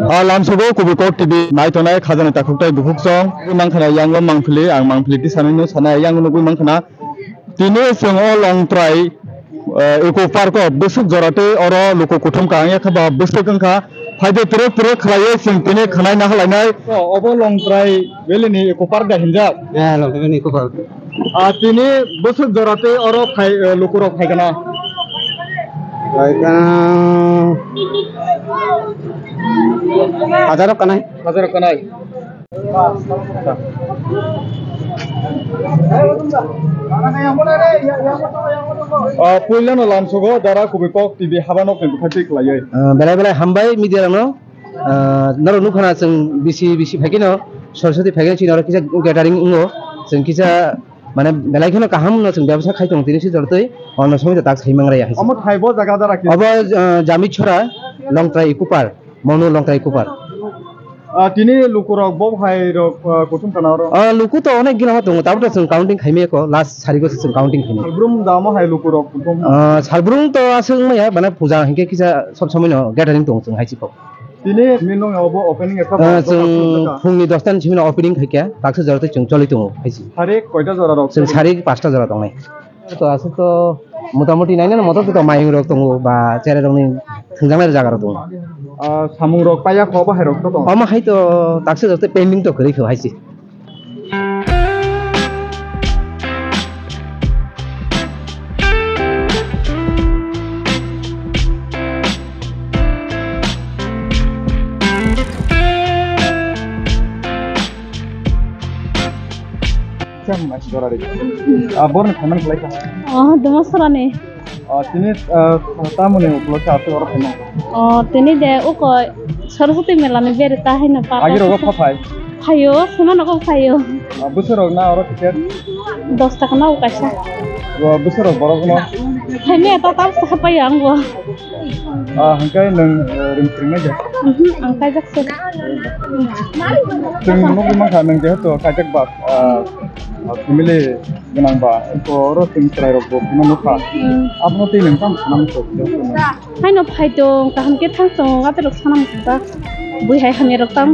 Lamsogo kubiko TV naitonai khajana takuktai bufuksong mangkhana yango mangphili ang mangphili ti sanino sana yang nugui mangkhana tini songo long try eco park busuk jorate oro loko kuthum ka ya khaba busuk kangkha faide pure khlaye sing tini khanai na halainai obo long try velini eco park da hinja long try eco park tini busuk jorate oro phai loko rok phaigana Hajar kanai. Puilan Lamsogo dara kubiko TV habanok ni bukati klayai. Belai hambai media ramo. Naro nukhana sing bisi phagino Saraswati phagin chinaro kisa gathering ingo sing kisa মানে বেলাই খনো কাহাম ন song ব্যবসা খাইতং তিনিসি জরতই অন্য সময় তাক সাইমাংরাই আইছে আমত খাইবো জায়গা দা রাখি অব জামি ছড়া লংট্রাই কুপার মনো লংট্রাই কুপার তিনি লুকুরক ব ভাই রক কুতুম কানার লুকু তো অনেক গিনা হতো তারপর সং কাউন্টিং খাইমে কো লাস্ট সারি গো সং কাউন্টিং খাইমে সালব্রুম দামো হাই লুকুরক কুতুম সালব্রুম তো আসং মায়া মানে পূজা হিকে কিসা সব সময় ন গ্যাদারিং দং সং হাইছি কো তিনি মিনং অব ওপেনিং একটা ফুংনি 10 টান সিমিনা ওপেনিং খাইকা তাকসে জরতে চং চলি দং হাইছি সারে কয়টা জরা রক সারি 5টা জরা দং নাই তো আছে তো মোটামুটি নাই না মতো তো মাইং রক দং বা চেরে দংনি থংজাংনার জায়গা দং সামুং রক পায়া খবা হাই রক তো আমা হাই তো তাকসে জরতে পেন্ডিং তো করি হাইছি Born Kaman Laka. The Masrani. Tini Tamuni, Loka, or Kaman. Tini de Uko Saraswati Melani very tahina. Are you a papa? Hayo, Suman of Hayo. Busser of now, or ticket? Dostakana Kasha. Busser of Borogno. I may thought I was a payango. Hankai and Primaja. Uncle Jackson. Movement to Kajak Bak. Family Ganamba, or things like Bokumanuka. I'm not even some. I know Paito can get some other Sanam. We have a of time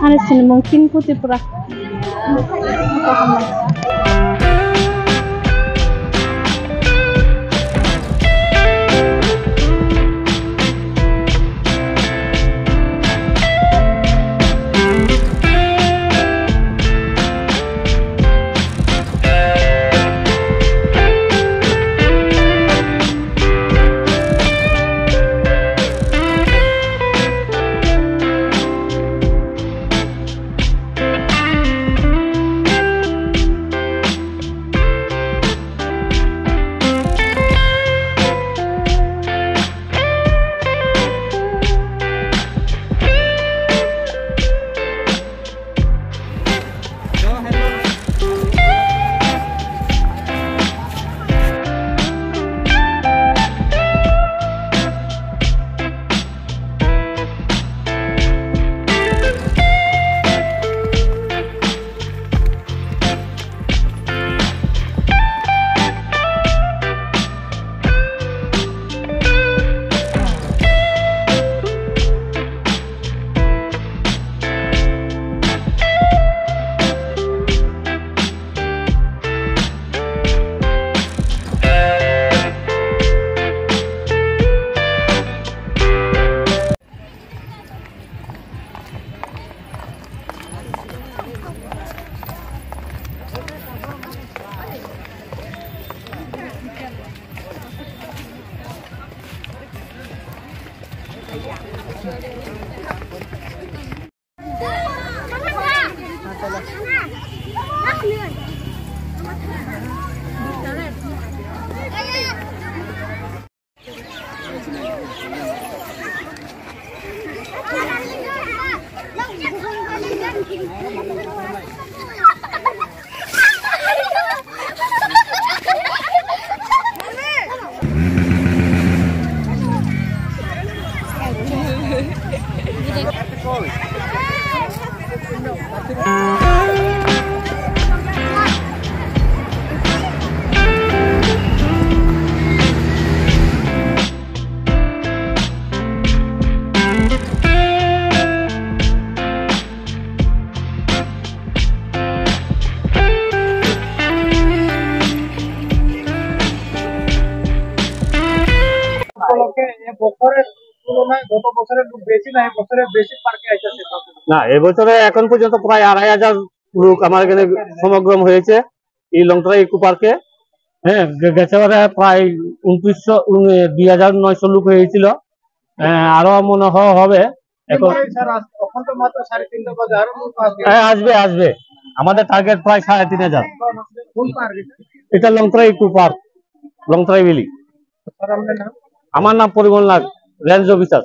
and it's in Monkin Putipura. বছরের তুলনায় গত বছরের লোক বেশি না এই বছরে বেশি পার্কে আইতেছে? না, এবছরে এখন পর্যন্ত প্রায় 2500 লোক আমার এখানে সমাগম হয়েছে এই লংতরা ইকো পার্কে। হ্যাঁ, গেছে বারে প্রায় 2900 লোক হয়েছিল। আরো মনে হবে এখন। স্যার তখন তো মাত্র 3:30 বাজে, আরো লোক আসবে। হ্যাঁ, আসবে আসবে। আমাদের টার্গেট প্রায় 3500। কোন পার্ক? এটা Longtharai eco park, Longtharai valley. Sir আপনার নাম? আমার নাম পরিমল নাগ, রেঞ্জ অফিসার।